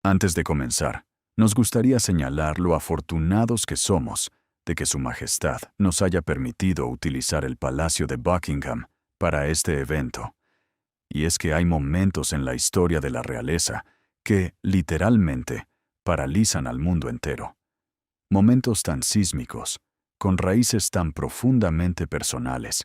Antes de comenzar, nos gustaría señalar lo afortunados que somos de que Su Majestad nos haya permitido utilizar el Palacio de Buckingham para este evento. Y es que hay momentos en la historia de la realeza que, literalmente, paralizan al mundo entero. Momentos tan sísmicos, con raíces tan profundamente personales,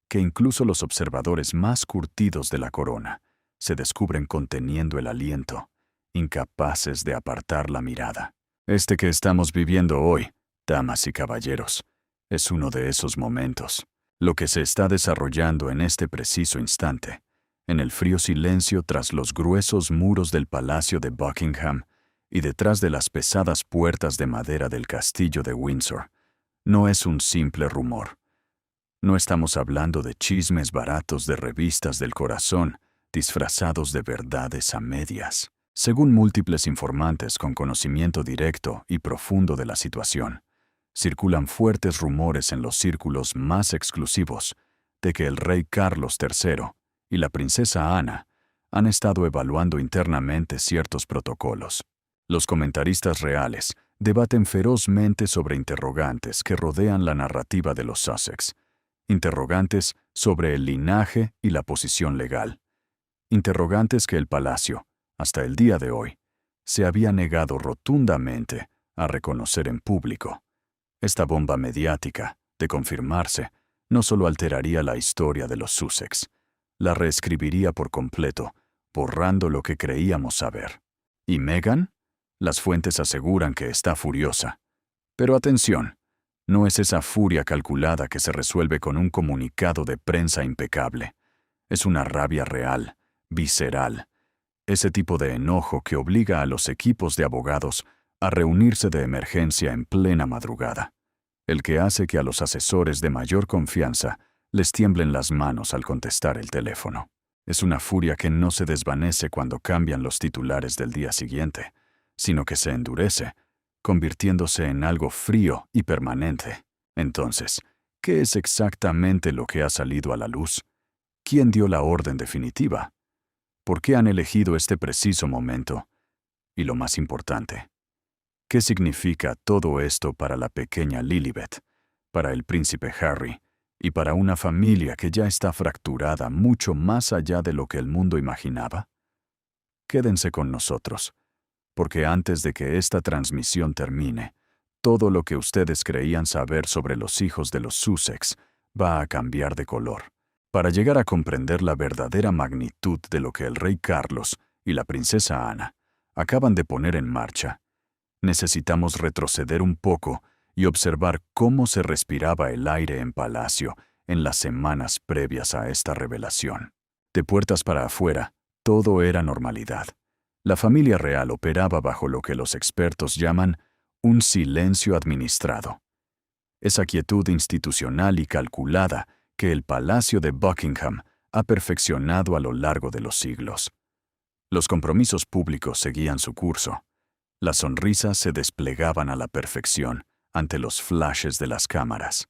que incluso los observadores más curtidos de la corona se descubren conteniendo el aliento, incapaces de apartar la mirada. Este que estamos viviendo hoy, damas y caballeros, es uno de esos momentos. Lo que se está desarrollando en este preciso instante, en el frío silencio tras los gruesos muros del Palacio de Buckingham y detrás de las pesadas puertas de madera del Castillo de Windsor, no es un simple rumor. No estamos hablando de chismes baratos de revistas del corazón, disfrazados de verdades a medias. Según múltiples informantes con conocimiento directo y profundo de la situación, circulan fuertes rumores en los círculos más exclusivos de que el rey Carlos III y la princesa Ana han estado evaluando internamente ciertos protocolos. Los comentaristas reales debaten ferozmente sobre interrogantes que rodean la narrativa de los Sussex, interrogantes sobre el linaje y la posición legal, interrogantes que el palacio, hasta el día de hoy, se había negado rotundamente a reconocer en público. Esta bomba mediática, de confirmarse, no solo alteraría la historia de los Sussex, la reescribiría por completo, borrando lo que creíamos saber. ¿Y Meghan? Las fuentes aseguran que está furiosa. Pero atención, no es esa furia calculada que se resuelve con un comunicado de prensa impecable. Es una rabia real, visceral, ese tipo de enojo que obliga a los equipos de abogados a reunirse de emergencia en plena madrugada, el que hace que a los asesores de mayor confianza les tiemblen las manos al contestar el teléfono. Es una furia que no se desvanece cuando cambian los titulares del día siguiente, sino que se endurece, convirtiéndose en algo frío y permanente. Entonces, ¿qué es exactamente lo que ha salido a la luz? ¿Quién dio la orden definitiva? ¿Por qué han elegido este preciso momento? Y lo más importante, ¿qué significa todo esto para la pequeña Lilibet, para el príncipe Harry y para una familia que ya está fracturada mucho más allá de lo que el mundo imaginaba? Quédense con nosotros, porque antes de que esta transmisión termine, todo lo que ustedes creían saber sobre los hijos de los Sussex va a cambiar de color. Para llegar a comprender la verdadera magnitud de lo que el rey Carlos y la princesa Ana acaban de poner en marcha, necesitamos retroceder un poco y observar cómo se respiraba el aire en palacio en las semanas previas a esta revelación. De puertas para afuera, todo era normalidad. La familia real operaba bajo lo que los expertos llaman un silencio administrado. Esa quietud institucional y calculada que el Palacio de Buckingham ha perfeccionado a lo largo de los siglos. Los compromisos públicos seguían su curso. Las sonrisas se desplegaban a la perfección ante los flashes de las cámaras.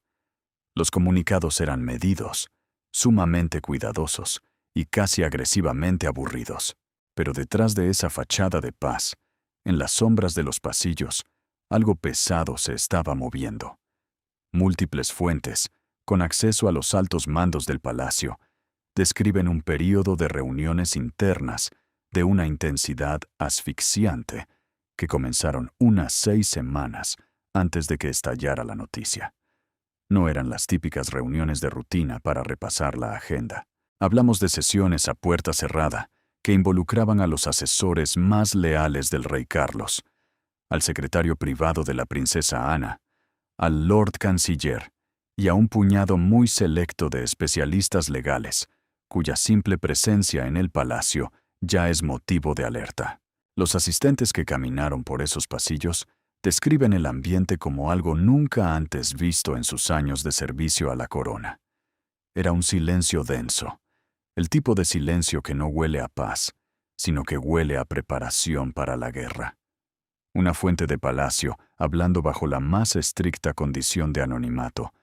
Los comunicados eran medidos, sumamente cuidadosos y casi agresivamente aburridos. Pero detrás de esa fachada de paz, en las sombras de los pasillos, algo pesado se estaba moviendo. Múltiples fuentes, con acceso a los altos mandos del palacio, describen un período de reuniones internas de una intensidad asfixiante que comenzaron unas 6 semanas antes de que estallara la noticia. No eran las típicas reuniones de rutina para repasar la agenda. Hablamos de sesiones a puerta cerrada que involucraban a los asesores más leales del rey Carlos, al secretario privado de la princesa Ana, al Lord Canciller y a un puñado muy selecto de especialistas legales, cuya simple presencia en el palacio ya es motivo de alerta. Los asistentes que caminaron por esos pasillos describen el ambiente como algo nunca antes visto en sus años de servicio a la corona. Era un silencio denso, el tipo de silencio que no huele a paz, sino que huele a preparación para la guerra. Una fuente de palacio, hablando bajo la más estricta condición de anonimato,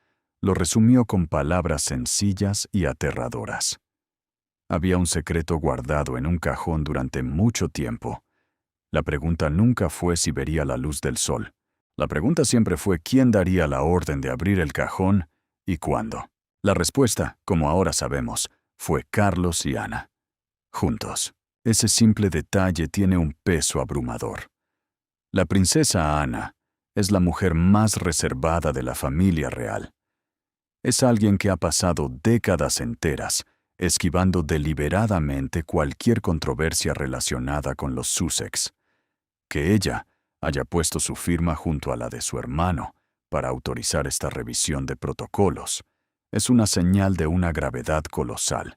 lo resumió con palabras sencillas y aterradoras. Había un secreto guardado en un cajón durante mucho tiempo. La pregunta nunca fue si vería la luz del sol. La pregunta siempre fue quién daría la orden de abrir el cajón y cuándo. La respuesta, como ahora sabemos, fue Carlos y Ana. Juntos. Ese simple detalle tiene un peso abrumador. La princesa Ana es la mujer más reservada de la familia real. Es alguien que ha pasado décadas enteras esquivando deliberadamente cualquier controversia relacionada con los Sussex. Que ella haya puesto su firma junto a la de su hermano para autorizar esta revisión de protocolos es una señal de una gravedad colosal.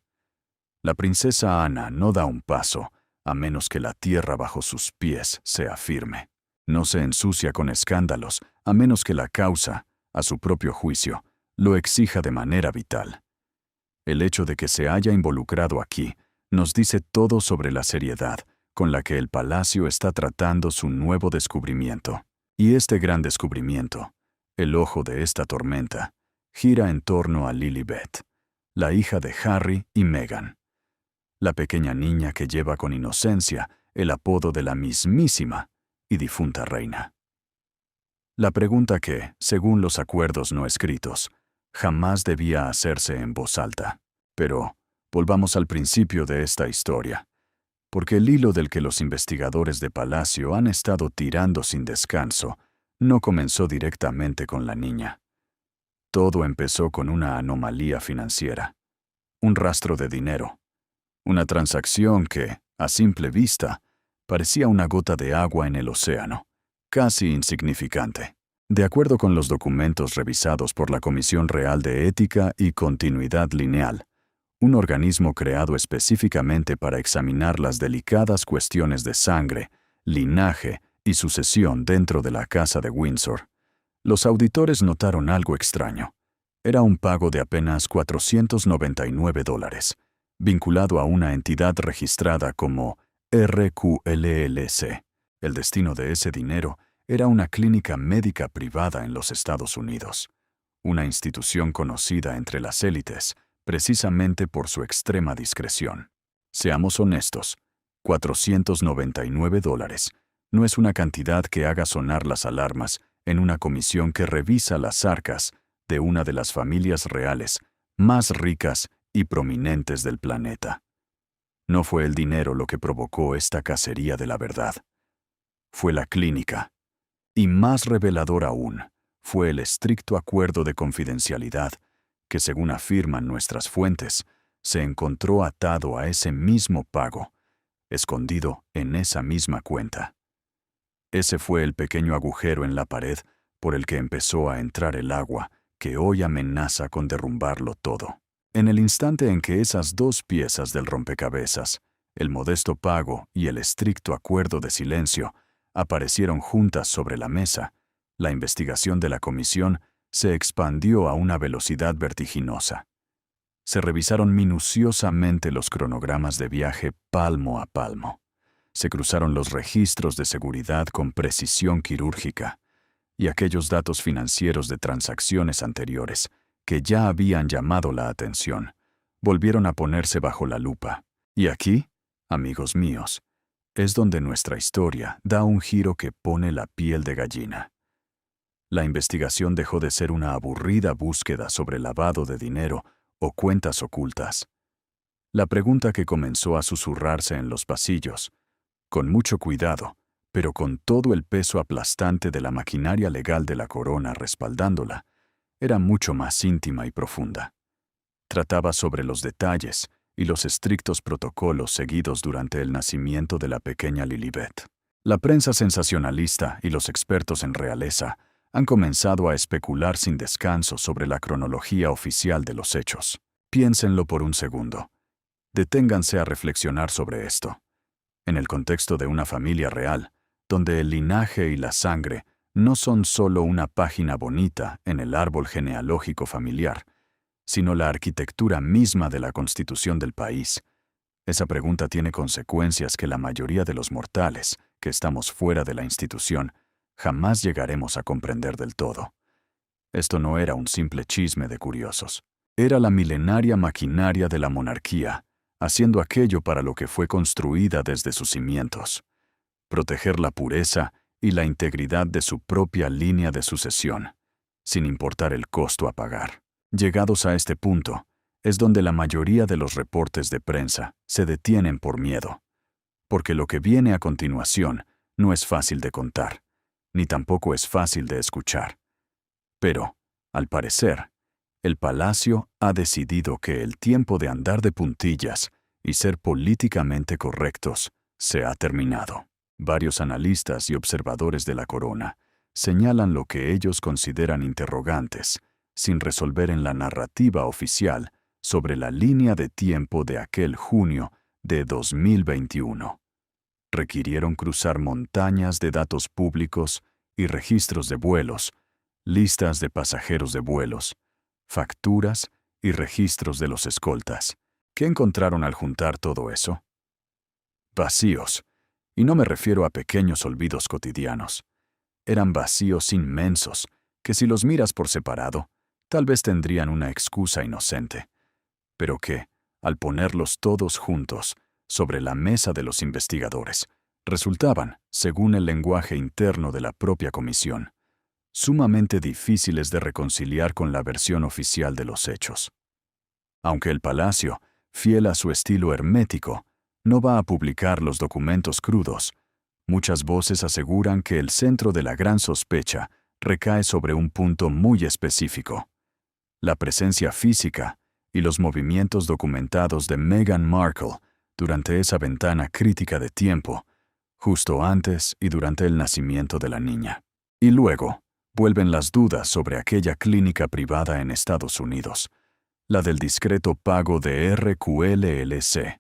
La princesa Ana no da un paso a menos que la tierra bajo sus pies sea firme. No se ensucia con escándalos a menos que la causa, a su propio juicio, lo exija de manera vital. El hecho de que se haya involucrado aquí nos dice todo sobre la seriedad con la que el palacio está tratando su nuevo descubrimiento. Y este gran descubrimiento, el ojo de esta tormenta, gira en torno a Lilibet, la hija de Harry y Meghan, la pequeña niña que lleva con inocencia el apodo de la mismísima y difunta reina. La pregunta que, según los acuerdos no escritos, jamás debía hacerse en voz alta. Pero, volvamos al principio de esta historia, porque el hilo del que los investigadores de Palacio han estado tirando sin descanso no comenzó directamente con la niña. Todo empezó con una anomalía financiera, un rastro de dinero, una transacción que, a simple vista, parecía una gota de agua en el océano, casi insignificante. De acuerdo con los documentos revisados por la Comisión Real de Ética y Continuidad Lineal, un organismo creado específicamente para examinar las delicadas cuestiones de sangre, linaje y sucesión dentro de la Casa de Windsor, los auditores notaron algo extraño. Era un pago de apenas $499, vinculado a una entidad registrada como RQLLC. El destino de ese dinero era una clínica médica privada en los Estados Unidos, una institución conocida entre las élites precisamente por su extrema discreción. Seamos honestos, $499 no es una cantidad que haga sonar las alarmas en una comisión que revisa las arcas de una de las familias reales más ricas y prominentes del planeta. No fue el dinero lo que provocó esta cacería de la verdad. Fue la clínica. Y más revelador aún, fue el estricto acuerdo de confidencialidad que, según afirman nuestras fuentes, se encontró atado a ese mismo pago, escondido en esa misma cuenta. Ese fue el pequeño agujero en la pared por el que empezó a entrar el agua que hoy amenaza con derrumbarlo todo. En el instante en que esas dos piezas del rompecabezas, el modesto pago y el estricto acuerdo de silencio, aparecieron juntas sobre la mesa, la investigación de la comisión se expandió a una velocidad vertiginosa. Se revisaron minuciosamente los cronogramas de viaje palmo a palmo. Se cruzaron los registros de seguridad con precisión quirúrgica y aquellos datos financieros de transacciones anteriores que ya habían llamado la atención, volvieron a ponerse bajo la lupa. Y aquí, amigos míos, es donde nuestra historia da un giro que pone la piel de gallina. La investigación dejó de ser una aburrida búsqueda sobre lavado de dinero o cuentas ocultas. La pregunta que comenzó a susurrarse en los pasillos, con mucho cuidado, pero con todo el peso aplastante de la maquinaria legal de la corona respaldándola, era mucho más íntima y profunda. Trataba sobre los detalles y los estrictos protocolos seguidos durante el nacimiento de la pequeña Lilibet. La prensa sensacionalista y los expertos en realeza han comenzado a especular sin descanso sobre la cronología oficial de los hechos. Piénsenlo por un segundo. Deténganse a reflexionar sobre esto. En el contexto de una familia real, donde el linaje y la sangre no son solo una página bonita en el árbol genealógico familiar, sino la arquitectura misma de la constitución del país. Esa pregunta tiene consecuencias que la mayoría de los mortales, que estamos fuera de la institución, jamás llegaremos a comprender del todo. Esto no era un simple chisme de curiosos. Era la milenaria maquinaria de la monarquía, haciendo aquello para lo que fue construida desde sus cimientos. proteger la pureza y la integridad de su propia línea de sucesión, sin importar el costo a pagar. Llegados a este punto, es donde la mayoría de los reportes de prensa se detienen por miedo, porque lo que viene a continuación no es fácil de contar, ni tampoco es fácil de escuchar. Pero, al parecer, el Palacio ha decidido que el tiempo de andar de puntillas y ser políticamente correctos se ha terminado. Varios analistas y observadores de la corona señalan lo que ellos consideran interrogantes, sin resolver en la narrativa oficial sobre la línea de tiempo de aquel junio de 2021. Requirieron cruzar montañas de datos públicos y registros de vuelos, listas de pasajeros de vuelos, facturas y registros de los escoltas. ¿Qué encontraron al juntar todo eso? Vacíos. Y no me refiero a pequeños olvidos cotidianos. Eran vacíos inmensos, que si los miras por separado, tal vez tendrían una excusa inocente, pero que, al ponerlos todos juntos sobre la mesa de los investigadores, resultaban, según el lenguaje interno de la propia comisión, sumamente difíciles de reconciliar con la versión oficial de los hechos. Aunque el Palacio, fiel a su estilo hermético, no va a publicar los documentos crudos, muchas voces aseguran que el centro de la gran sospecha recae sobre un punto muy específico: la presencia física y los movimientos documentados de Meghan Markle durante esa ventana crítica de tiempo, justo antes y durante el nacimiento de la niña. Y luego, vuelven las dudas sobre aquella clínica privada en Estados Unidos, la del discreto pago de RQLLC.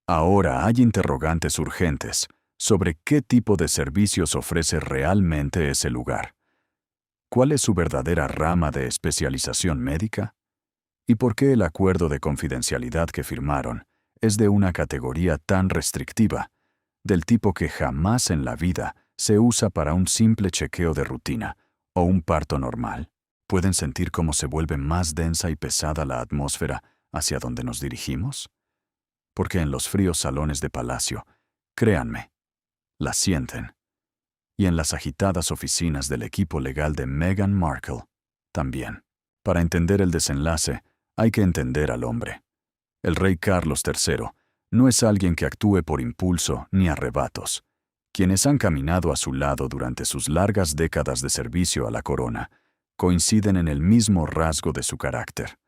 Ahora hay interrogantes urgentes sobre qué tipo de servicios ofrece realmente ese lugar. ¿Cuál es su verdadera rama de especialización médica? ¿Y por qué el acuerdo de confidencialidad que firmaron es de una categoría tan restrictiva, del tipo que jamás en la vida se usa para un simple chequeo de rutina o un parto normal? ¿Pueden sentir cómo se vuelve más densa y pesada la atmósfera hacia donde nos dirigimos? Porque en los fríos salones de palacio, créanme, la sienten. Y en las agitadas oficinas del equipo legal de Meghan Markle, también. Para entender el desenlace, hay que entender al hombre. El rey Carlos III no es alguien que actúe por impulso ni arrebatos. Quienes han caminado a su lado durante sus largas décadas de servicio a la corona coinciden en el mismo rasgo de su carácter.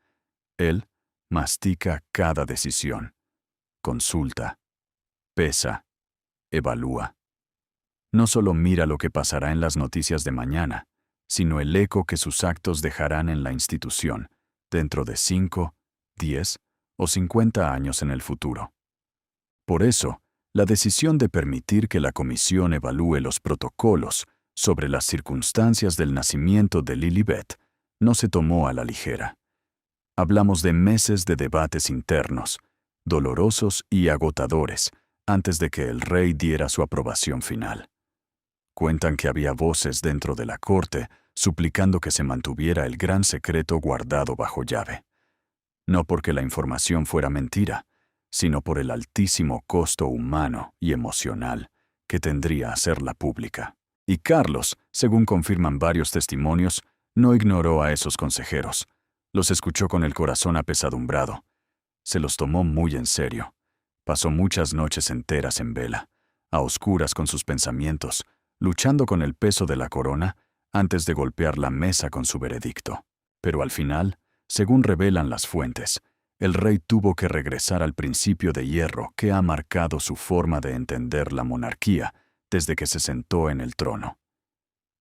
Él mastica cada decisión, consulta, pesa, evalúa. No solo mira lo que pasará en las noticias de mañana, sino el eco que sus actos dejarán en la institución dentro de 5, 10 o 50 años en el futuro. Por eso, la decisión de permitir que la comisión evalúe los protocolos sobre las circunstancias del nacimiento de Lilibet no se tomó a la ligera. Hablamos de meses de debates internos, dolorosos y agotadores, antes de que el rey diera su aprobación final. Cuentan que había voces dentro de la corte suplicando que se mantuviera el gran secreto guardado bajo llave. No porque la información fuera mentira, sino por el altísimo costo humano y emocional que tendría hacerla pública. Y Carlos, según confirman varios testimonios, no ignoró a esos consejeros. Los escuchó con el corazón apesadumbrado. Se los tomó muy en serio. Pasó muchas noches enteras en vela, a oscuras con sus pensamientos, luchando con el peso de la corona antes de golpear la mesa con su veredicto. Pero al final, según revelan las fuentes, el rey tuvo que regresar al principio de hierro que ha marcado su forma de entender la monarquía desde que se sentó en el trono.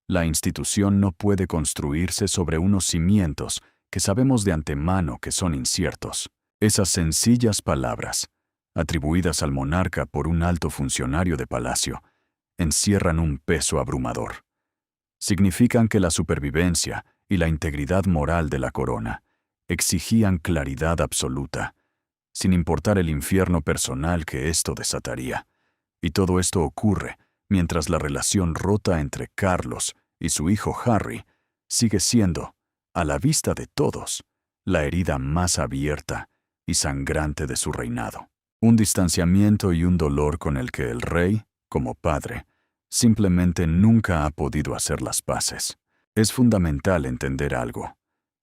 La institución no puede construirse sobre unos cimientos que sabemos de antemano que son inciertos. Esas sencillas palabras, atribuidas al monarca por un alto funcionario de palacio, encierran un peso abrumador. Significan que la supervivencia y la integridad moral de la corona exigían claridad absoluta, sin importar el infierno personal que esto desataría. Y todo esto ocurre mientras la relación rota entre Carlos y su hijo Harry sigue siendo, a la vista de todos, la herida más abierta y sangrante de su reinado. Un distanciamiento y un dolor con el que el rey, como padre, simplemente nunca ha podido hacer las paces. Es fundamental entender algo.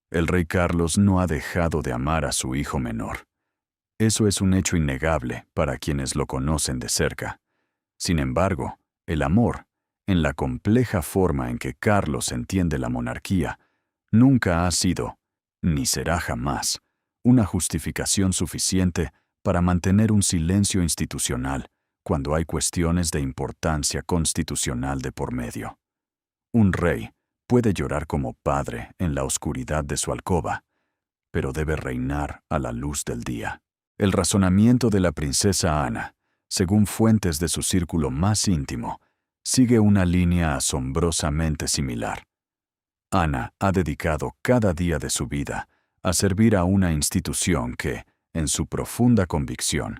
El rey Carlos no ha dejado de amar a su hijo menor. Eso es un hecho innegable para quienes lo conocen de cerca. Sin embargo, el amor, en la compleja forma en que Carlos entiende la monarquía, nunca ha sido, ni será jamás, una justificación suficiente para mantener un silencio institucional cuando hay cuestiones de importancia constitucional de por medio. Un rey puede llorar como padre en la oscuridad de su alcoba, pero debe reinar a la luz del día. El razonamiento de la princesa Ana, según fuentes de su círculo más íntimo, sigue una línea asombrosamente similar. Ana ha dedicado cada día de su vida a servir a una institución que, en su profunda convicción,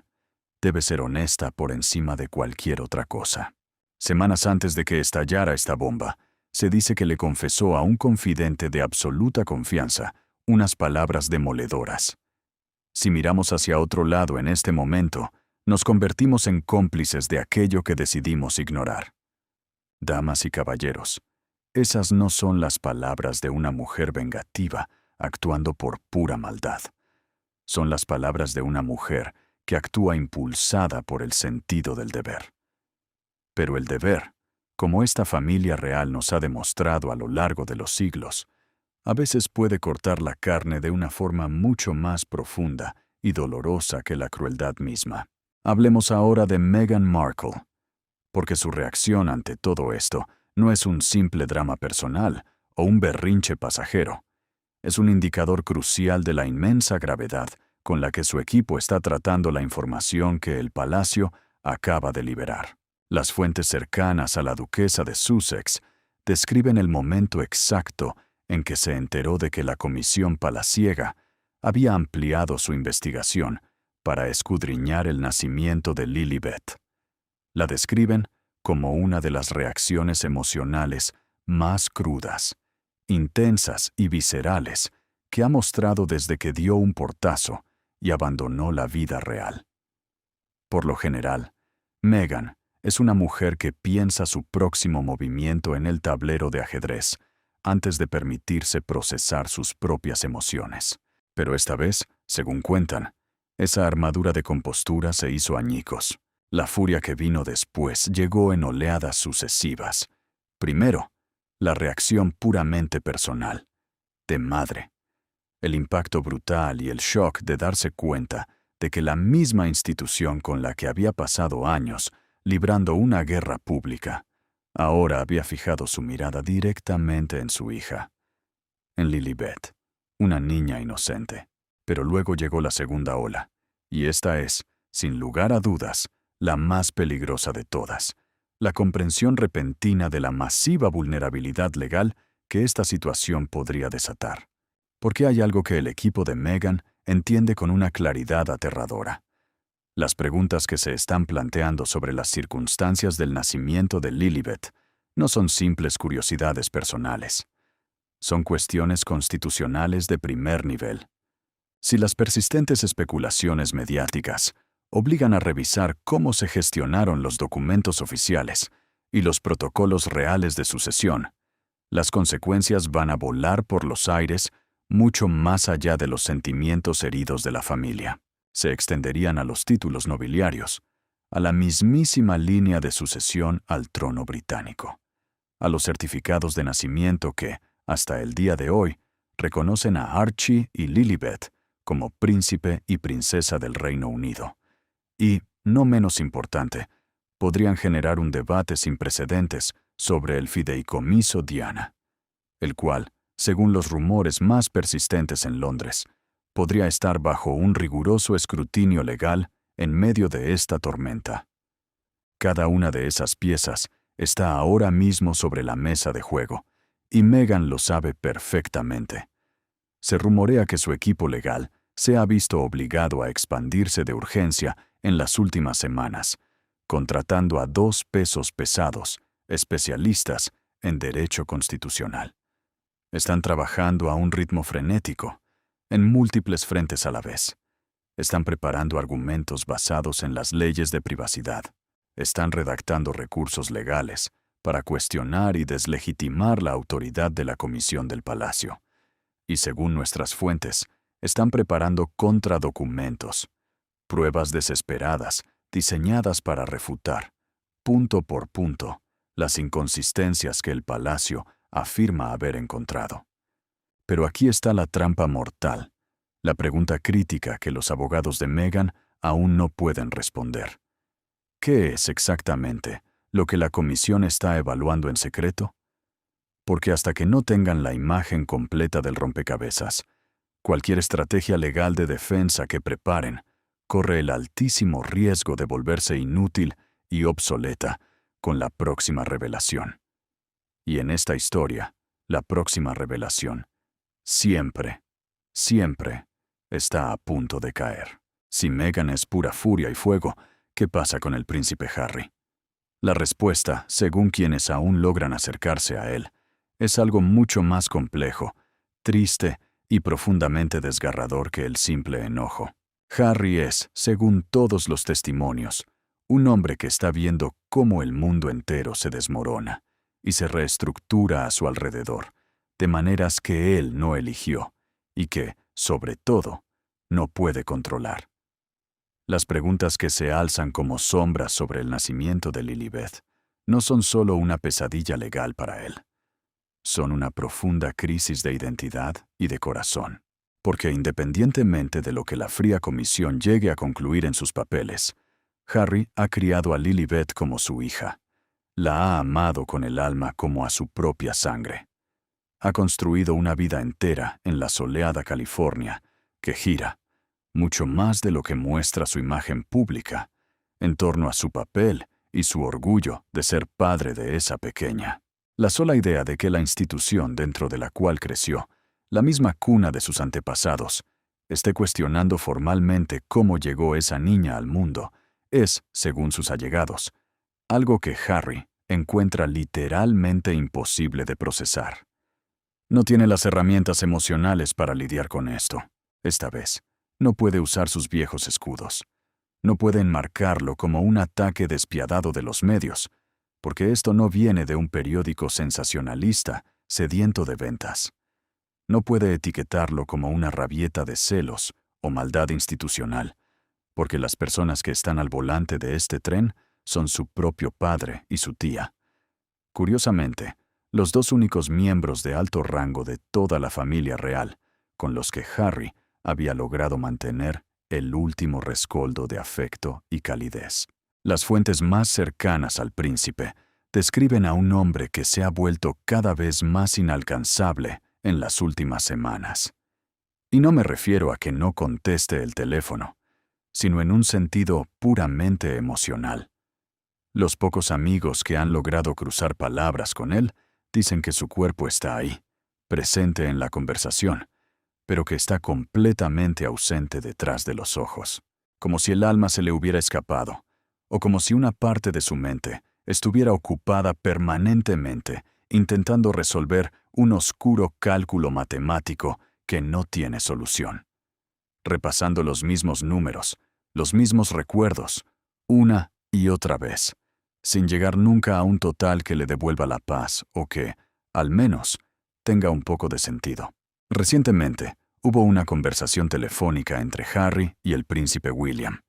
debe ser honesta por encima de cualquier otra cosa. Semanas antes de que estallara esta bomba, se dice que le confesó a un confidente de absoluta confianza unas palabras demoledoras. Si miramos hacia otro lado en este momento, nos convertimos en cómplices de aquello que decidimos ignorar. Damas y caballeros, esas no son las palabras de una mujer vengativa actuando por pura maldad. Son las palabras de una mujer que actúa impulsada por el sentido del deber. Pero el deber, como esta familia real nos ha demostrado a lo largo de los siglos, a veces puede cortar la carne de una forma mucho más profunda y dolorosa que la crueldad misma. Hablemos ahora de Meghan Markle, porque su reacción ante todo esto no es un simple drama personal o un berrinche pasajero. Es un indicador crucial de la inmensa gravedad con la que su equipo está tratando la información que el palacio acaba de liberar. Las fuentes cercanas a la duquesa de Sussex describen el momento exacto en que se enteró de que la comisión palaciega había ampliado su investigación para escudriñar el nacimiento de Lilibet. La describen como una de las reacciones emocionales más crudas, intensas y viscerales que ha mostrado desde que dio un portazo y abandonó la vida real. Por lo general, Meghan es una mujer que piensa su próximo movimiento en el tablero de ajedrez antes de permitirse procesar sus propias emociones. Pero esta vez, según cuentan, esa armadura de compostura se hizo añicos. La furia que vino después llegó en oleadas sucesivas. Primero, la reacción puramente personal, de madre. El impacto brutal y el shock de darse cuenta de que la misma institución con la que había pasado años librando una guerra pública, ahora había fijado su mirada directamente en su hija, en Lilibet, una niña inocente. Pero luego llegó la segunda ola, y esta es, sin lugar a dudas, la más peligrosa de todas, la comprensión repentina de la masiva vulnerabilidad legal que esta situación podría desatar. Porque hay algo que el equipo de Meghan entiende con una claridad aterradora. Las preguntas que se están planteando sobre las circunstancias del nacimiento de Lilibet no son simples curiosidades personales. Son cuestiones constitucionales de primer nivel. Si las persistentes especulaciones mediáticas obligan a revisar cómo se gestionaron los documentos oficiales y los protocolos reales de sucesión, las consecuencias van a volar por los aires mucho más allá de los sentimientos heridos de la familia. Se extenderían a los títulos nobiliarios, a la mismísima línea de sucesión al trono británico, a los certificados de nacimiento que, hasta el día de hoy, reconocen a Archie y Lilibet como príncipe y princesa del Reino Unido. Y, no menos importante, podrían generar un debate sin precedentes sobre el fideicomiso Diana, el cual, según los rumores más persistentes en Londres, podría estar bajo un riguroso escrutinio legal en medio de esta tormenta. Cada una de esas piezas está ahora mismo sobre la mesa de juego, y Meghan lo sabe perfectamente. Se rumorea que su equipo legal se ha visto obligado a expandirse de urgencia en las últimas semanas, contratando a 2 pesos pesados, especialistas en derecho constitucional. Están trabajando a un ritmo frenético, en múltiples frentes a la vez. Están preparando argumentos basados en las leyes de privacidad, Están redactando recursos legales para cuestionar y deslegitimar la autoridad de la Comisión del Palacio. Y según nuestras fuentes, están preparando contradocumentos, pruebas desesperadas diseñadas para refutar, punto por punto, las inconsistencias que el Palacio afirma haber encontrado. Pero aquí está la trampa mortal, la pregunta crítica que los abogados de Meghan aún no pueden responder. ¿Qué es exactamente lo que la comisión está evaluando en secreto? Porque hasta que no tengan la imagen completa del rompecabezas, cualquier estrategia legal de defensa que preparen corre el altísimo riesgo de volverse inútil y obsoleta con la próxima revelación. Y en esta historia, la próxima revelación siempre, siempre está a punto de caer. Si Meghan es pura furia y fuego, ¿qué pasa con el príncipe Harry? La respuesta, según quienes aún logran acercarse a él, es algo mucho más complejo, triste y profundamente desgarrador que el simple enojo. Harry es, según todos los testimonios, un hombre que está viendo cómo el mundo entero se desmorona y se reestructura a su alrededor, de maneras que él no eligió y que, sobre todo, no puede controlar. Las preguntas que se alzan como sombras sobre el nacimiento de Lilibet no son solo una pesadilla legal para él. Son una profunda crisis de identidad y de corazón. Porque independientemente de lo que la fría comisión llegue a concluir en sus papeles, Harry ha criado a Lilibet como su hija. La ha amado con el alma como a su propia sangre. Ha construido una vida entera en la soleada California, que gira, mucho más de lo que muestra su imagen pública, en torno a su papel y su orgullo de ser padre de esa pequeña. La sola idea de que la institución dentro de la cual creció, la misma cuna de sus antepasados, esté cuestionando formalmente cómo llegó esa niña al mundo, es, según sus allegados, algo que Harry encuentra literalmente imposible de procesar. No tiene las herramientas emocionales para lidiar con esto. Esta vez, no puede usar sus viejos escudos. No puede enmarcarlo como un ataque despiadado de los medios, porque esto no viene de un periódico sensacionalista sediento de ventas. No puede etiquetarlo como una rabieta de celos o maldad institucional, porque las personas que están al volante de este tren son su propio padre y su tía. Curiosamente, los dos únicos miembros de alto rango de toda la familia real, con los que Harry había logrado mantener el último rescoldo de afecto y calidez. Las fuentes más cercanas al príncipe describen a un hombre que se ha vuelto cada vez más inalcanzable en las últimas semanas. Y no me refiero a que no conteste el teléfono, sino en un sentido puramente emocional. Los pocos amigos que han logrado cruzar palabras con él dicen que su cuerpo está ahí, presente en la conversación, pero que está completamente ausente detrás de los ojos, como si el alma se le hubiera escapado, o como si una parte de su mente estuviera ocupada permanentemente intentando resolver un oscuro cálculo matemático que no tiene solución. Repasando los mismos números, los mismos recuerdos, una y otra vez, sin llegar nunca a un total que le devuelva la paz o que, al menos, tenga un poco de sentido. Recientemente, hubo una conversación telefónica entre Harry y el príncipe William.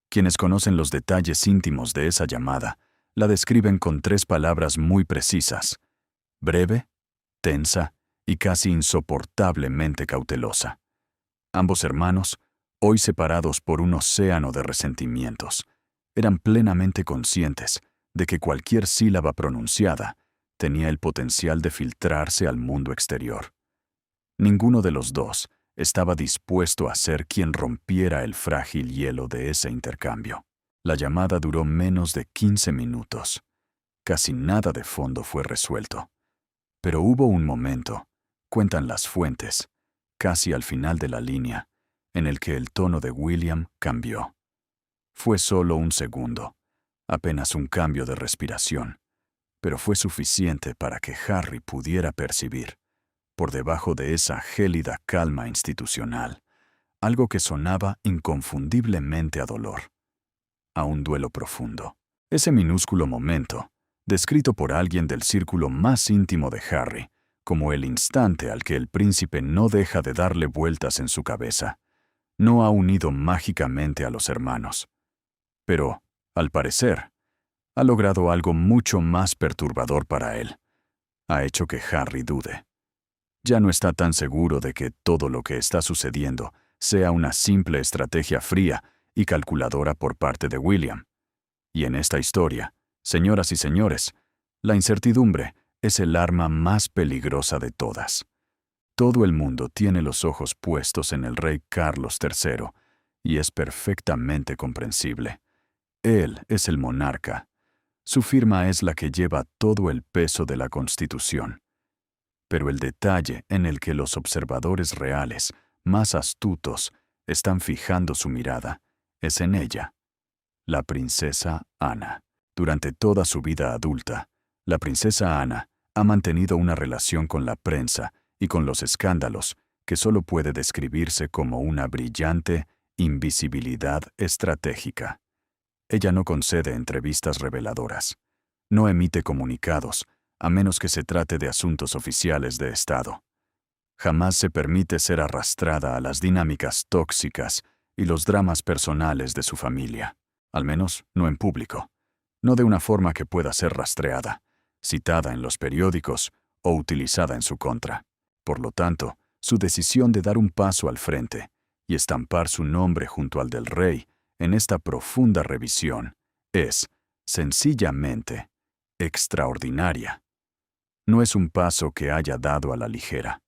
Quienes conocen los detalles íntimos de esa llamada la describen con 3 palabras muy precisas: breve, tensa y casi insoportablemente cautelosa. Ambos hermanos, hoy separados por un océano de resentimientos, eran plenamente conscientes de que cualquier sílaba pronunciada tenía el potencial de filtrarse al mundo exterior. Ninguno de los dos estaba dispuesto a ser quien rompiera el frágil hielo de ese intercambio. La llamada duró menos de 15 minutos. Casi nada de fondo fue resuelto. Pero hubo un momento, cuentan las fuentes, casi al final de la línea, en el que el tono de William cambió. Fue solo un segundo, apenas un cambio de respiración, pero fue suficiente para que Harry pudiera percibir, por debajo de esa gélida calma institucional, algo que sonaba inconfundiblemente a dolor, a un duelo profundo. Ese minúsculo momento, descrito por alguien del círculo más íntimo de Harry, como el instante al que el príncipe no deja de darle vueltas en su cabeza, no ha unido mágicamente a los hermanos. Pero, al parecer, ha logrado algo mucho más perturbador para él. Ha hecho que Harry dude. Ya no está tan seguro de que todo lo que está sucediendo sea una simple estrategia fría y calculadora por parte de William. Y en esta historia, señoras y señores, la incertidumbre es el arma más peligrosa de todas. Todo el mundo tiene los ojos puestos en el rey Carlos III, y es perfectamente comprensible. Él es el monarca. Su firma es la que lleva todo el peso de la Constitución. Pero el detalle en el que los observadores reales, más astutos, están fijando su mirada es en ella, la princesa Ana. Durante toda su vida adulta, la princesa Ana ha mantenido una relación con la prensa y con los escándalos que solo puede describirse como una brillante invisibilidad estratégica. Ella no concede entrevistas reveladoras, no emite comunicados, a menos que se trate de asuntos oficiales de Estado. Jamás se permite ser arrastrada a las dinámicas tóxicas y los dramas personales de su familia, al menos no en público, no de una forma que pueda ser rastreada, citada en los periódicos o utilizada en su contra. Por lo tanto, su decisión de dar un paso al frente y estampar su nombre junto al del rey en esta profunda revisión es, sencillamente, extraordinaria. No es un paso que haya dado a la ligera.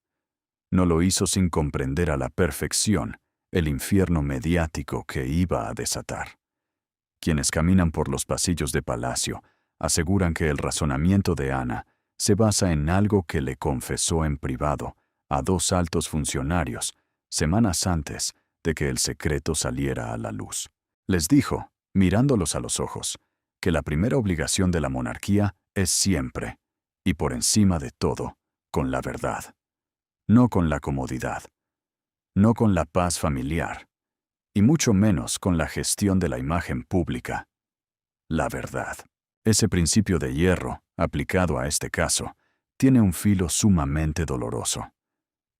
No lo hizo sin comprender a la perfección el infierno mediático que iba a desatar. Quienes caminan por los pasillos de palacio aseguran que el razonamiento de Ana se basa en algo que le confesó en privado a dos altos funcionarios semanas antes de que el secreto saliera a la luz. Les dijo, mirándolos a los ojos, que la primera obligación de la monarquía es siempre, y por encima de todo, con la verdad. No con la comodidad, no con la paz familiar, y mucho menos con la gestión de la imagen pública. La verdad. Ese principio de hierro, aplicado a este caso, tiene un filo sumamente doloroso,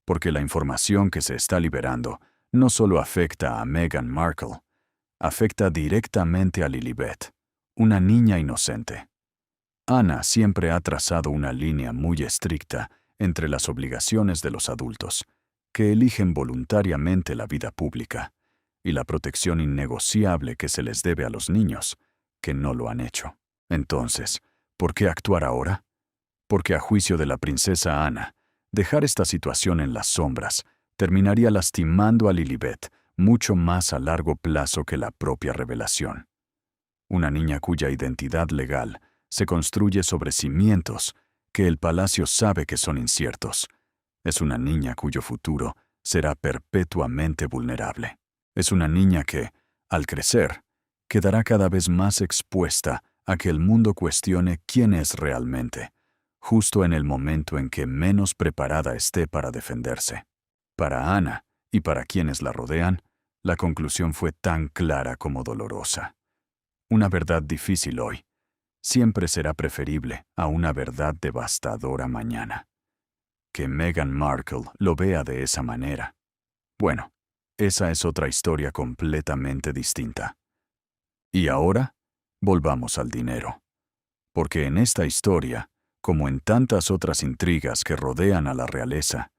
porque la información que se está liberando no solo afecta a Meghan Markle, afecta directamente a Lilibet, una niña inocente. Ana siempre ha trazado una línea muy estricta entre las obligaciones de los adultos, que eligen voluntariamente la vida pública, y la protección innegociable que se les debe a los niños, que no lo han hecho. Entonces, ¿por qué actuar ahora? Porque a juicio de la princesa Ana, dejar esta situación en las sombras terminaría lastimando a Lilibet mucho más a largo plazo que la propia revelación. Una niña cuya identidad legal se construye sobre cimientos que el palacio sabe que son inciertos. Es una niña cuyo futuro será perpetuamente vulnerable. Es una niña que, al crecer, quedará cada vez más expuesta a que el mundo cuestione quién es realmente, justo en el momento en que menos preparada esté para defenderse. Para Ana, y para quienes la rodean, la conclusión fue tan clara como dolorosa. Una verdad difícil hoy siempre será preferible a una verdad devastadora mañana. Que Meghan Markle lo vea de esa manera. Bueno, esa es otra historia completamente distinta. Y ahora, volvamos al dinero. Porque en esta historia, como en tantas otras intrigas que rodean a la realeza,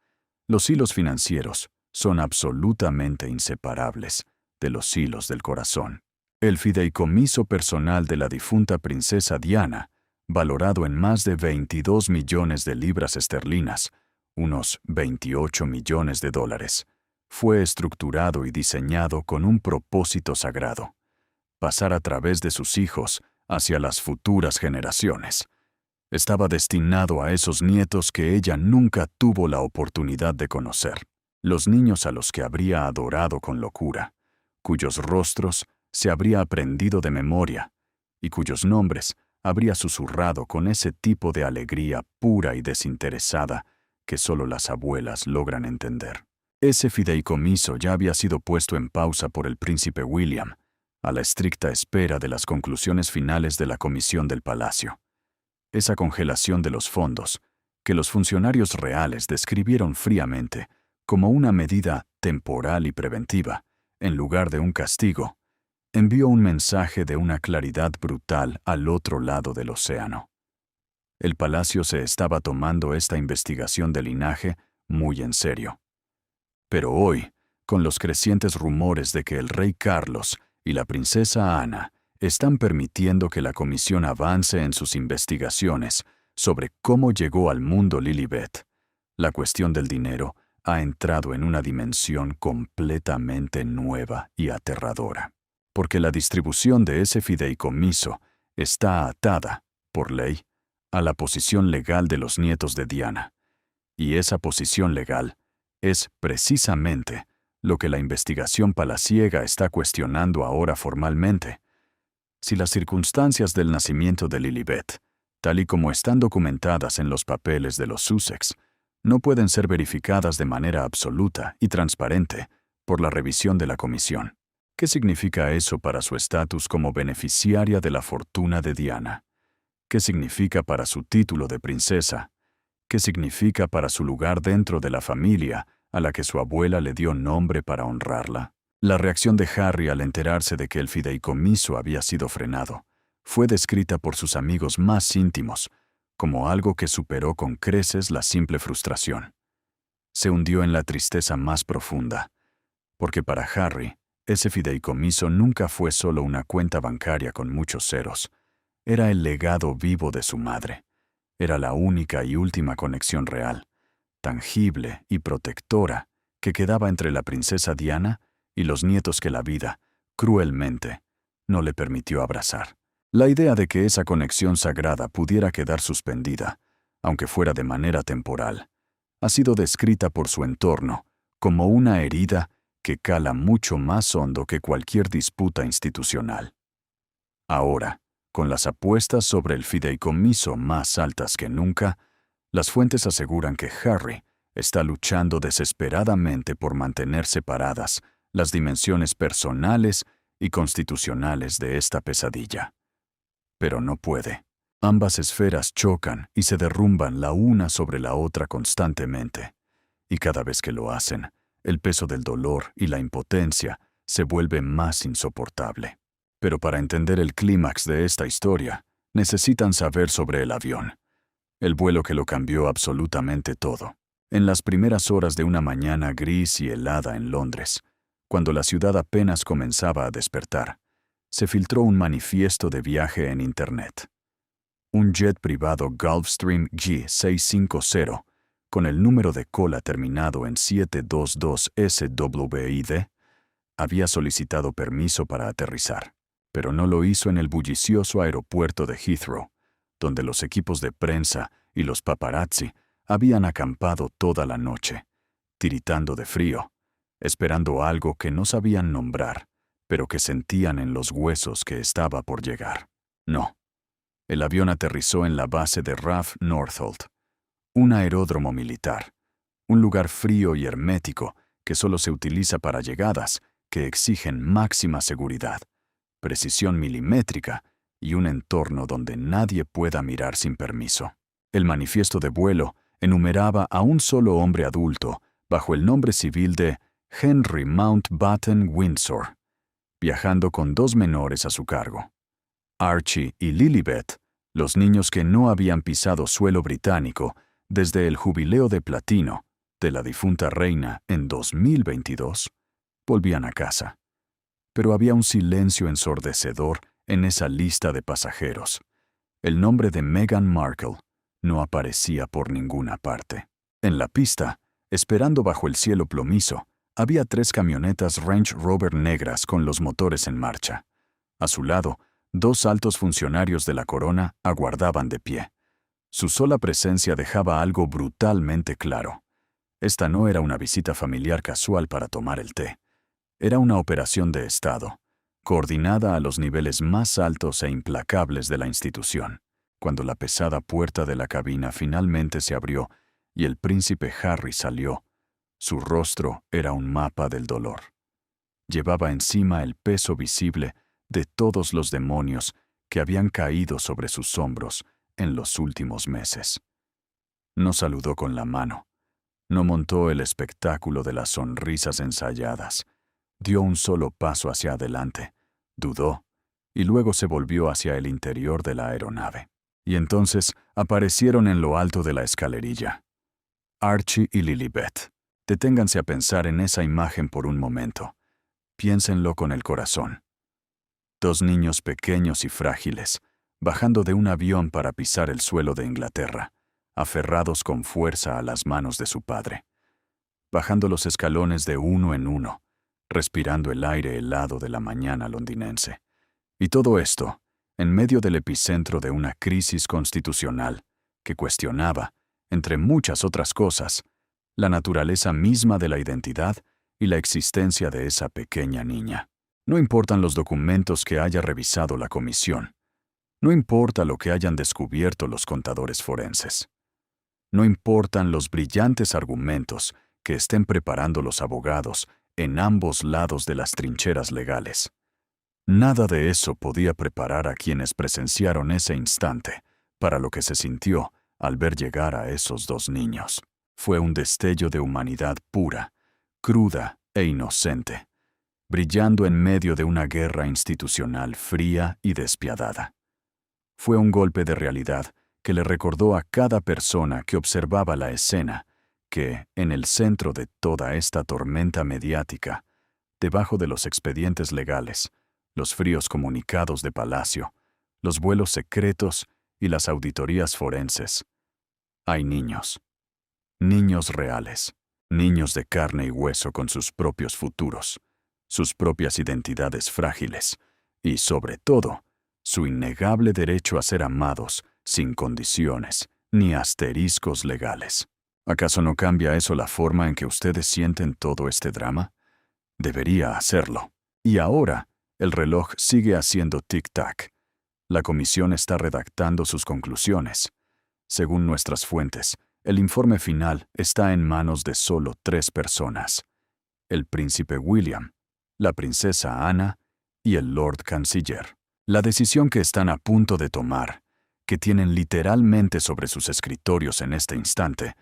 los hilos financieros son absolutamente inseparables de los hilos del corazón. El fideicomiso personal de la difunta princesa Diana, valorado en más de 22 millones de libras esterlinas, unos 28 millones de dólares, fue estructurado y diseñado con un propósito sagrado: pasar a través de sus hijos hacia las futuras generaciones. Estaba destinado a esos nietos que ella nunca tuvo la oportunidad de conocer, los niños a los que habría adorado con locura, cuyos rostros se habría aprendido de memoria y cuyos nombres habría susurrado con ese tipo de alegría pura y desinteresada que solo las abuelas logran entender. Ese fideicomiso ya había sido puesto en pausa por el príncipe William, a la estricta espera de las conclusiones finales de la comisión del palacio. Esa congelación de los fondos, que los funcionarios reales describieron fríamente como una medida temporal y preventiva, en lugar de un castigo, envió un mensaje de una claridad brutal al otro lado del océano. El palacio se estaba tomando esta investigación de linaje muy en serio. Pero hoy, con los crecientes rumores de que el rey Carlos y la princesa Ana están permitiendo que la comisión avance en sus investigaciones sobre cómo llegó al mundo Lilibet, la cuestión del dinero ha entrado en una dimensión completamente nueva y aterradora. Porque la distribución de ese fideicomiso está atada, por ley, a la posición legal de los nietos de Diana. Y esa posición legal es precisamente lo que la investigación palaciega está cuestionando ahora formalmente. Si las circunstancias del nacimiento de Lilibet, tal y como están documentadas en los papeles de los Sussex, no pueden ser verificadas de manera absoluta y transparente por la revisión de la comisión, ¿qué significa eso para su estatus como beneficiaria de la fortuna de Diana? ¿Qué significa para su título de princesa? ¿Qué significa para su lugar dentro de la familia a la que su abuela le dio nombre para honrarla? La reacción de Harry al enterarse de que el fideicomiso había sido frenado fue descrita por sus amigos más íntimos como algo que superó con creces la simple frustración. Se hundió en la tristeza más profunda, porque para Harry, ese fideicomiso nunca fue solo una cuenta bancaria con muchos ceros. Era el legado vivo de su madre. Era la única y última conexión real, tangible y protectora, que quedaba entre la princesa Diana y los nietos que la vida, cruelmente, no le permitió abrazar. La idea de que esa conexión sagrada pudiera quedar suspendida, aunque fuera de manera temporal, ha sido descrita por su entorno como una herida que cala mucho más hondo que cualquier disputa institucional. Ahora, con las apuestas sobre el fideicomiso más altas que nunca, las fuentes aseguran que Harry está luchando desesperadamente por mantener separadas las dimensiones personales y constitucionales de esta pesadilla. Pero no puede. Ambas esferas chocan y se derrumban la una sobre la otra constantemente. Y cada vez que lo hacen, el peso del dolor y la impotencia se vuelve más insoportable. Pero para entender el clímax de esta historia, necesitan saber sobre el avión. El vuelo que lo cambió absolutamente todo. En las primeras horas de una mañana gris y helada en Londres, cuando la ciudad apenas comenzaba a despertar, se filtró un manifiesto de viaje en Internet. Un jet privado Gulfstream G650, con el número de cola terminado en 722 SWID, había solicitado permiso para aterrizar, pero no lo hizo en el bullicioso aeropuerto de Heathrow, donde los equipos de prensa y los paparazzi habían acampado toda la noche, tiritando de frío, esperando algo que no sabían nombrar, pero que sentían en los huesos que estaba por llegar. No. El avión aterrizó en la base de RAF Northolt, un aeródromo militar, un lugar frío y hermético que solo se utiliza para llegadas que exigen máxima seguridad, precisión milimétrica y un entorno donde nadie pueda mirar sin permiso. El manifiesto de vuelo enumeraba a un solo hombre adulto bajo el nombre civil de Henry Mountbatten Windsor, viajando con 2 menores a su cargo. Archie y Lilibet, los niños que no habían pisado suelo británico desde el jubileo de platino de la difunta reina en 2022, volvían a casa. Pero había un silencio ensordecedor en esa lista de pasajeros. El nombre de Meghan Markle no aparecía por ninguna parte. En la pista, esperando bajo el cielo plomizo, había 3 camionetas Range Rover negras con los motores en marcha. A su lado, 2 altos funcionarios de la corona aguardaban de pie. Su sola presencia dejaba algo brutalmente claro. Esta no era una visita familiar casual para tomar el té. Era una operación de Estado, coordinada a los niveles más altos e implacables de la institución. Cuando la pesada puerta de la cabina finalmente se abrió y el príncipe Harry salió, su rostro era un mapa del dolor. Llevaba encima el peso visible de todos los demonios que habían caído sobre sus hombros en los últimos meses. No saludó con la mano, no montó el espectáculo de las sonrisas ensayadas, dio un solo paso hacia adelante, dudó, y luego se volvió hacia el interior de la aeronave. Y entonces aparecieron en lo alto de la escalerilla. Archie y Lilibet. Deténganse a pensar en esa imagen por un momento. Piénsenlo con el corazón. Dos niños pequeños y frágiles, bajando de un avión para pisar el suelo de Inglaterra, aferrados con fuerza a las manos de su padre. Bajando los escalones de uno en uno, respirando el aire helado de la mañana londinense. Y todo esto, en medio del epicentro de una crisis constitucional que cuestionaba, entre muchas otras cosas, la naturaleza misma de la identidad y la existencia de esa pequeña niña. No importan los documentos que haya revisado la comisión. No importa lo que hayan descubierto los contadores forenses. No importan los brillantes argumentos que estén preparando los abogados en ambos lados de las trincheras legales. Nada de eso podía preparar a quienes presenciaron ese instante para lo que se sintió al ver llegar a esos dos niños. Fue un destello de humanidad pura, cruda e inocente, brillando en medio de una guerra institucional fría y despiadada. Fue un golpe de realidad que le recordó a cada persona que observaba la escena que, en el centro de toda esta tormenta mediática, debajo de los expedientes legales, los fríos comunicados de Palacio, los vuelos secretos y las auditorías forenses, hay niños. Niños reales, niños de carne y hueso con sus propios futuros, sus propias identidades frágiles y, sobre todo, su innegable derecho a ser amados sin condiciones ni asteriscos legales. ¿Acaso no cambia eso la forma en que ustedes sienten todo este drama? Debería hacerlo. Y ahora, el reloj sigue haciendo tic-tac. La comisión está redactando sus conclusiones. Según nuestras fuentes, el informe final está en manos de solo 3 personas: el príncipe William, la princesa Ana y el Lord Canciller. La decisión que están a punto de tomar, que tienen literalmente sobre sus escritorios en este instante,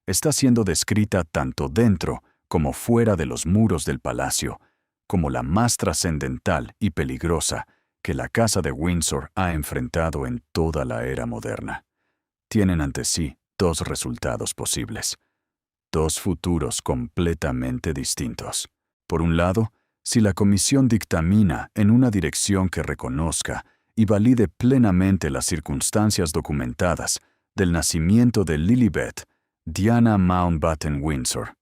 está siendo descrita tanto dentro como fuera de los muros del palacio, como la más trascendental y peligrosa que la Casa de Windsor ha enfrentado en toda la era moderna. Tienen ante sí 2 resultados posibles, 2 futuros completamente distintos. Por un lado, si la comisión dictamina en una dirección que reconozca y valide plenamente las circunstancias documentadas del nacimiento de Lilibet Diana Mountbatten Windsor,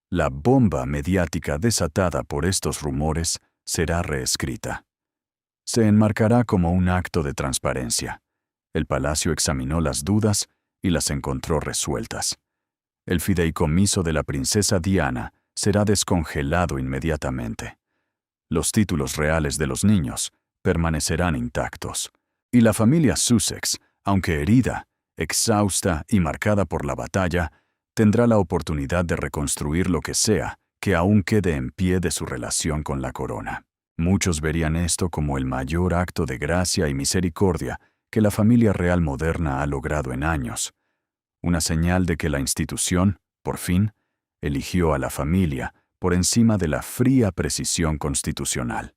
la bomba mediática desatada por estos rumores será reescrita. Se enmarcará como un acto de transparencia. El palacio examinó las dudas y las encontró resueltas. El fideicomiso de la princesa Diana será descongelado inmediatamente. Los títulos reales de los niños permanecerán intactos. Y la familia Sussex, aunque herida, exhausta y marcada por la batalla, tendrá la oportunidad de reconstruir lo que sea que aún quede en pie de su relación con la corona. Muchos verían esto como el mayor acto de gracia y misericordia que la familia real moderna ha logrado en años. Una señal de que la institución, por fin, eligió a la familia por encima de la fría precisión constitucional.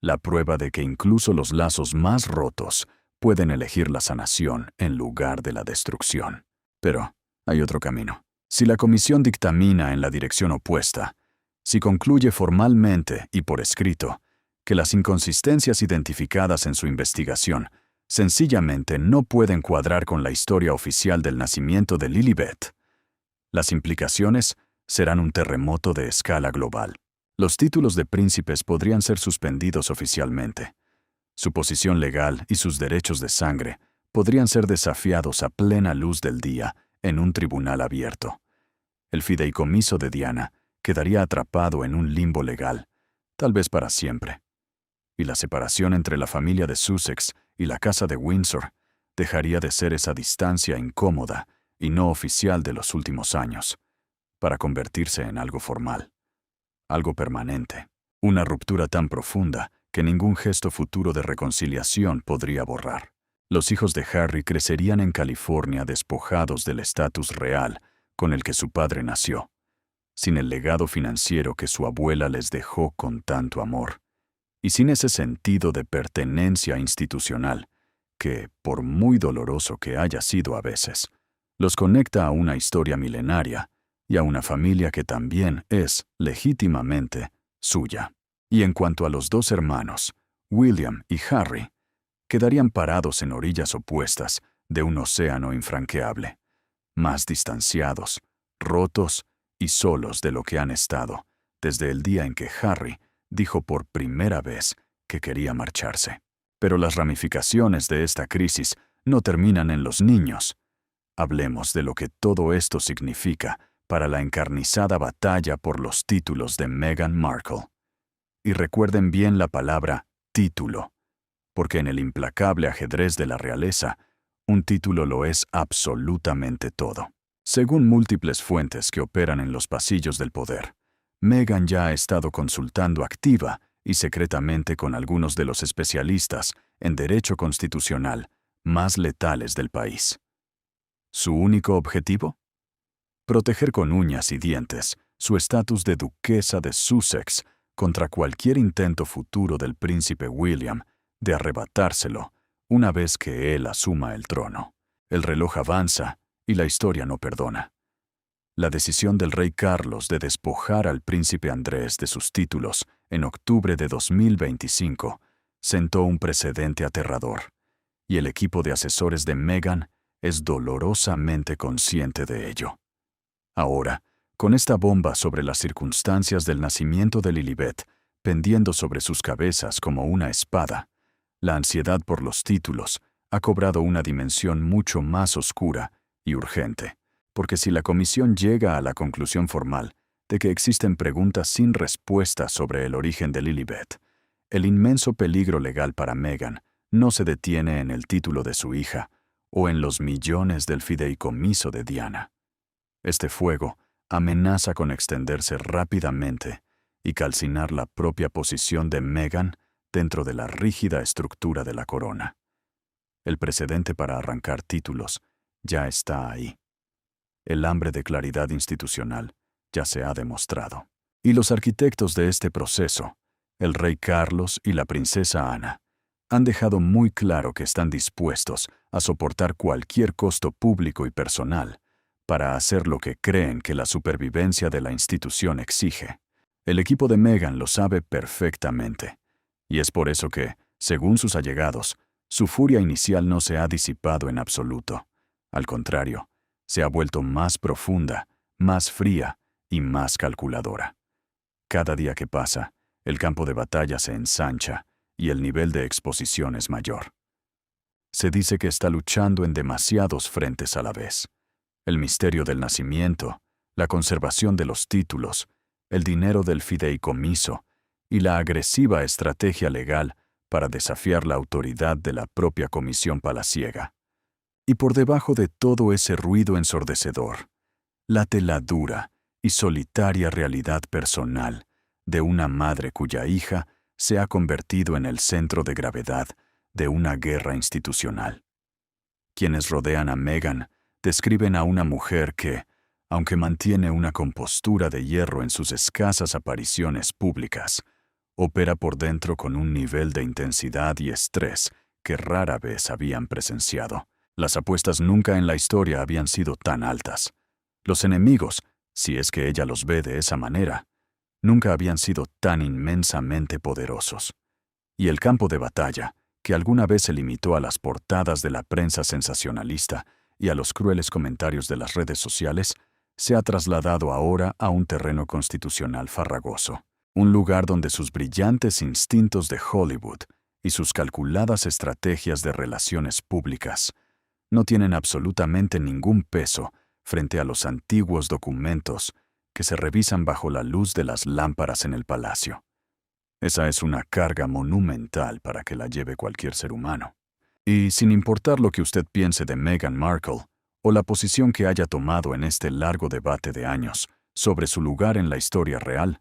La prueba de que incluso los lazos más rotos pueden elegir la sanación en lugar de la destrucción. Pero hay otro camino. Si la comisión dictamina en la dirección opuesta, si concluye formalmente y por escrito que las inconsistencias identificadas en su investigación sencillamente no pueden cuadrar con la historia oficial del nacimiento de Lilibet, las implicaciones serán un terremoto de escala global. Los títulos de príncipes podrían ser suspendidos oficialmente. Su posición legal y sus derechos de sangre podrían ser desafiados a plena luz del día en un tribunal abierto. El fideicomiso de Diana quedaría atrapado en un limbo legal, tal vez para siempre. Y la separación entre la familia de Sussex y la Casa de Windsor dejaría de ser esa distancia incómoda y no oficial de los últimos años, para convertirse en algo formal, algo permanente, una ruptura tan profunda que ningún gesto futuro de reconciliación podría borrar. Los hijos de Harry crecerían en California despojados del estatus real con el que su padre nació, sin el legado financiero que su abuela les dejó con tanto amor, y sin ese sentido de pertenencia institucional que, por muy doloroso que haya sido a veces, los conecta a una historia milenaria y a una familia que también es, legítimamente, suya. Y en cuanto a los dos hermanos, William y Harry, quedarían parados en orillas opuestas de un océano infranqueable, más distanciados, rotos y solos de lo que han estado desde el día en que Harry dijo por primera vez que quería marcharse. Pero las ramificaciones de esta crisis no terminan en los niños. Hablemos de lo que todo esto significa para la encarnizada batalla por los títulos de Meghan Markle. Y recuerden bien la palabra título, porque en el implacable ajedrez de la realeza, un título lo es absolutamente todo. Según múltiples fuentes que operan en los pasillos del poder, Meghan ya ha estado consultando activa y secretamente con algunos de los especialistas en derecho constitucional más letales del país. ¿Su único objetivo? Proteger con uñas y dientes su estatus de duquesa de Sussex contra cualquier intento futuro del príncipe William de arrebatárselo una vez que él asuma el trono. El reloj avanza y la historia no perdona. La decisión del rey Carlos de despojar al príncipe Andrés de sus títulos en octubre de 2025 sentó un precedente aterrador, y el equipo de asesores de Meghan es dolorosamente consciente de ello. Ahora, con esta bomba sobre las circunstancias del nacimiento de Lilibet pendiendo sobre sus cabezas como una espada, la ansiedad por los títulos ha cobrado una dimensión mucho más oscura y urgente, porque si la comisión llega a la conclusión formal de que existen preguntas sin respuesta sobre el origen de Lilibet, el inmenso peligro legal para Meghan no se detiene en el título de su hija o en los millones del fideicomiso de Diana. Este fuego amenaza con extenderse rápidamente y calcinar la propia posición de Meghan dentro de la rígida estructura de la corona. El precedente para arrancar títulos ya está ahí. El hambre de claridad institucional ya se ha demostrado. Y los arquitectos de este proceso, el rey Carlos y la princesa Ana, han dejado muy claro que están dispuestos a soportar cualquier costo público y personal para hacer lo que creen que la supervivencia de la institución exige. El equipo de Meghan lo sabe perfectamente, y es por eso que, según sus allegados, su furia inicial no se ha disipado en absoluto. Al contrario, se ha vuelto más profunda, más fría y más calculadora. Cada día que pasa, el campo de batalla se ensancha y el nivel de exposición es mayor. Se dice que está luchando en demasiados frentes a la vez. El misterio del nacimiento, la conservación de los títulos, el dinero del fideicomiso y la agresiva estrategia legal para desafiar la autoridad de la propia comisión palaciega. Y por debajo de todo ese ruido ensordecedor, late la dura y solitaria realidad personal de una madre cuya hija se ha convertido en el centro de gravedad de una guerra institucional. Quienes rodean a Meghan describen a una mujer que, aunque mantiene una compostura de hierro en sus escasas apariciones públicas, opera por dentro con un nivel de intensidad y estrés que rara vez habían presenciado. Las apuestas nunca en la historia habían sido tan altas. Los enemigos, si es que ella los ve de esa manera, nunca habían sido tan inmensamente poderosos. Y el campo de batalla, que alguna vez se limitó a las portadas de la prensa sensacionalista y a los crueles comentarios de las redes sociales, se ha trasladado ahora a un terreno constitucional farragoso, un lugar donde sus brillantes instintos de Hollywood y sus calculadas estrategias de relaciones públicas no tienen absolutamente ningún peso frente a los antiguos documentos que se revisan bajo la luz de las lámparas en el palacio. Esa es una carga monumental para que la lleve cualquier ser humano. Y sin importar lo que usted piense de Meghan Markle o la posición que haya tomado en este largo debate de años sobre su lugar en la historia real,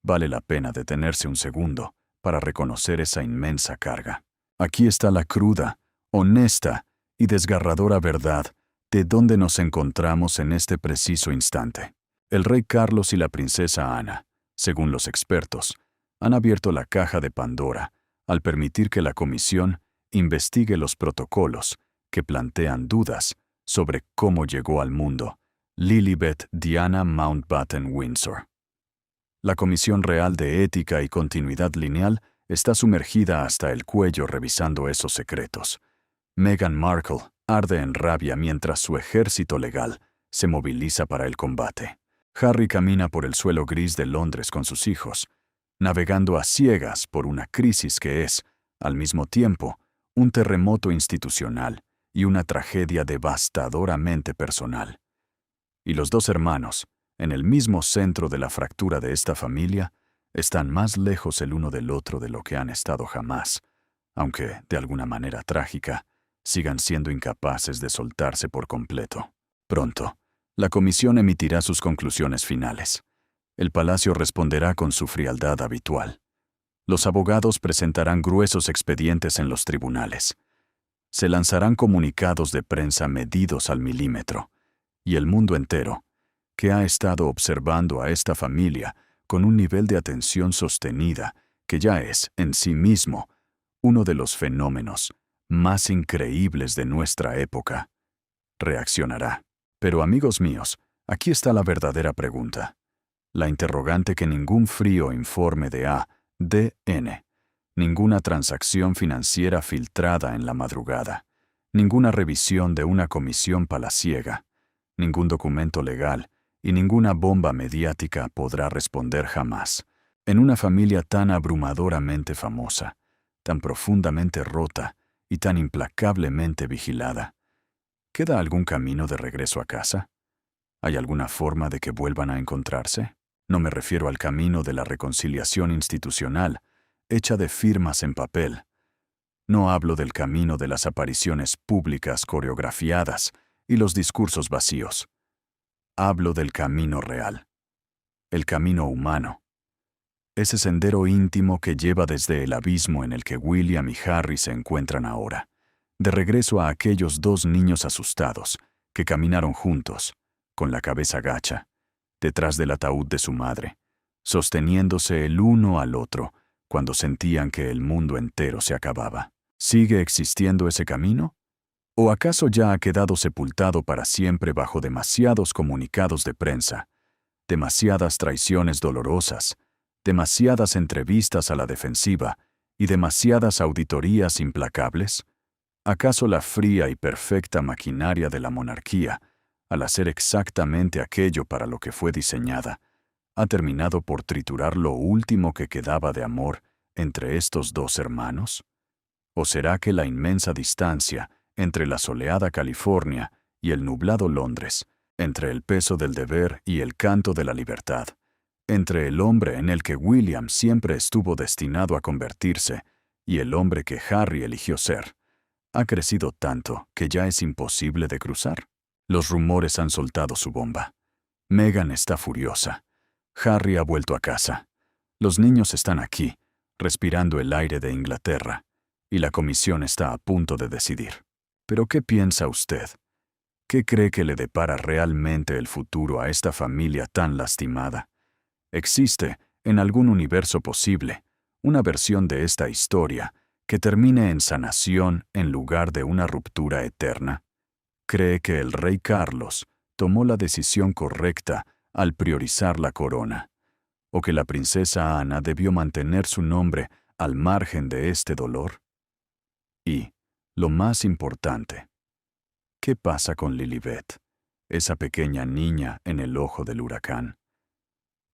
vale la pena detenerse un segundo para reconocer esa inmensa carga. Aquí está la cruda, honesta y desgarradora verdad de dónde nos encontramos en este preciso instante. El rey Carlos y la princesa Ana, según los expertos, han abierto la caja de Pandora al permitir que la comisión investigue los protocolos que plantean dudas sobre cómo llegó al mundo Lilibet Diana Mountbatten Windsor. La Comisión Real de Ética y Continuidad Lineal está sumergida hasta el cuello revisando esos secretos. Meghan Markle arde en rabia mientras su ejército legal se moviliza para el combate. Harry camina por el suelo gris de Londres con sus hijos, navegando a ciegas por una crisis que es, al mismo tiempo, un terremoto institucional y una tragedia devastadoramente personal. Y los dos hermanos, en el mismo centro de la fractura de esta familia, están más lejos el uno del otro de lo que han estado jamás, aunque, de alguna manera trágica, sigan siendo incapaces de soltarse por completo. Pronto, la comisión emitirá sus conclusiones finales. El palacio responderá con su frialdad habitual. Los abogados presentarán gruesos expedientes en los tribunales. Se lanzarán comunicados de prensa medidos al milímetro, y el mundo entero, que ha estado observando a esta familia con un nivel de atención sostenida que ya es, en sí mismo, uno de los fenómenos más increíbles de nuestra época, reaccionará. Pero, amigos míos, aquí está la verdadera pregunta. La interrogante que ningún frío informe de ADN, ninguna transacción financiera filtrada en la madrugada, ninguna revisión de una comisión palaciega, ningún documento legal y ninguna bomba mediática podrá responder jamás. En una familia tan abrumadoramente famosa, tan profundamente rota y tan implacablemente vigilada, ¿queda algún camino de regreso a casa? ¿Hay alguna forma de que vuelvan a encontrarse? No me refiero al camino de la reconciliación institucional, hecha de firmas en papel. No hablo del camino de las apariciones públicas coreografiadas y los discursos vacíos. Hablo del camino real, el camino humano. Ese sendero íntimo que lleva desde el abismo en el que William y Harry se encuentran ahora, de regreso a aquellos dos niños asustados que caminaron juntos, con la cabeza gacha, detrás del ataúd de su madre, sosteniéndose el uno al otro cuando sentían que el mundo entero se acababa. ¿Sigue existiendo ese camino? ¿O acaso ya ha quedado sepultado para siempre bajo demasiados comunicados de prensa, demasiadas traiciones dolorosas, demasiadas entrevistas a la defensiva y demasiadas auditorías implacables? ¿Acaso la fría y perfecta maquinaria de la monarquía, al hacer exactamente aquello para lo que fue diseñada, ha terminado por triturar lo último que quedaba de amor entre estos dos hermanos? ¿O será que la inmensa distancia entre la soleada California y el nublado Londres, entre el peso del deber y el canto de la libertad, entre el hombre en el que William siempre estuvo destinado a convertirse y el hombre que Harry eligió ser, ha crecido tanto que ya es imposible de cruzar? Los rumores han soltado su bomba. Meghan está furiosa. Harry ha vuelto a casa. Los niños están aquí, respirando el aire de Inglaterra, y la comisión está a punto de decidir. ¿Pero qué piensa usted? ¿Qué cree que le depara realmente el futuro a esta familia tan lastimada? ¿Existe, en algún universo posible, una versión de esta historia que termine en sanación en lugar de una ruptura eterna? ¿Cree que el rey Carlos tomó la decisión correcta al priorizar la corona? ¿O que la princesa Ana debió mantener su nombre al margen de este dolor? Y, lo más importante, ¿qué pasa con Lilibet, esa pequeña niña en el ojo del huracán?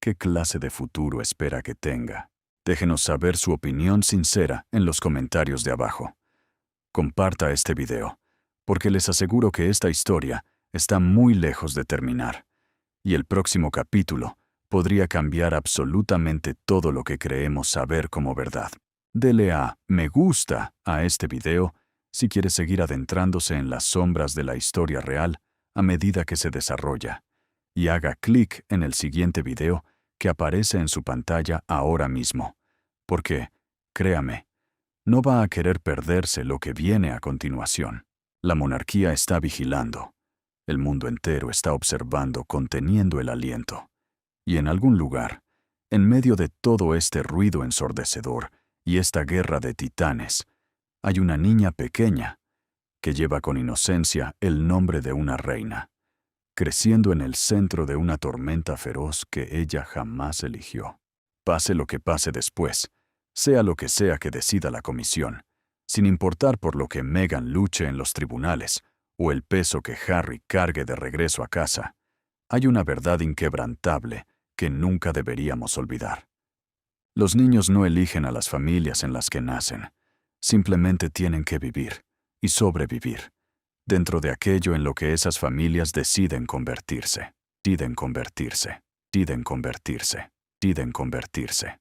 ¿Qué clase de futuro espera que tenga? Déjenos saber su opinión sincera en los comentarios de abajo. Comparta este video, porque les aseguro que esta historia está muy lejos de terminar, y el próximo capítulo podría cambiar absolutamente todo lo que creemos saber como verdad. Dele a me gusta a este video si quiere seguir adentrándose en las sombras de la historia real a medida que se desarrolla, y haga clic en el siguiente video que aparece en su pantalla ahora mismo, porque Créame, no va a querer perderse lo que viene a continuación. La monarquía está vigilando. El mundo entero está observando, conteniendo el aliento. Y en algún lugar, en medio de todo este ruido ensordecedor y esta guerra de titanes, hay una niña pequeña que lleva con inocencia el nombre de una reina, creciendo en el centro de una tormenta feroz que ella jamás eligió. Pase lo que pase después, sea lo que sea que decida la comisión, sin importar por lo que Meghan luche en los tribunales o el peso que Harry cargue de regreso a casa, hay una verdad inquebrantable que nunca deberíamos olvidar. Los niños no eligen a las familias en las que nacen, simplemente tienen que vivir y sobrevivir dentro de aquello en lo que esas familias deciden convertirse, deciden convertirse, deciden convertirse, deciden convertirse.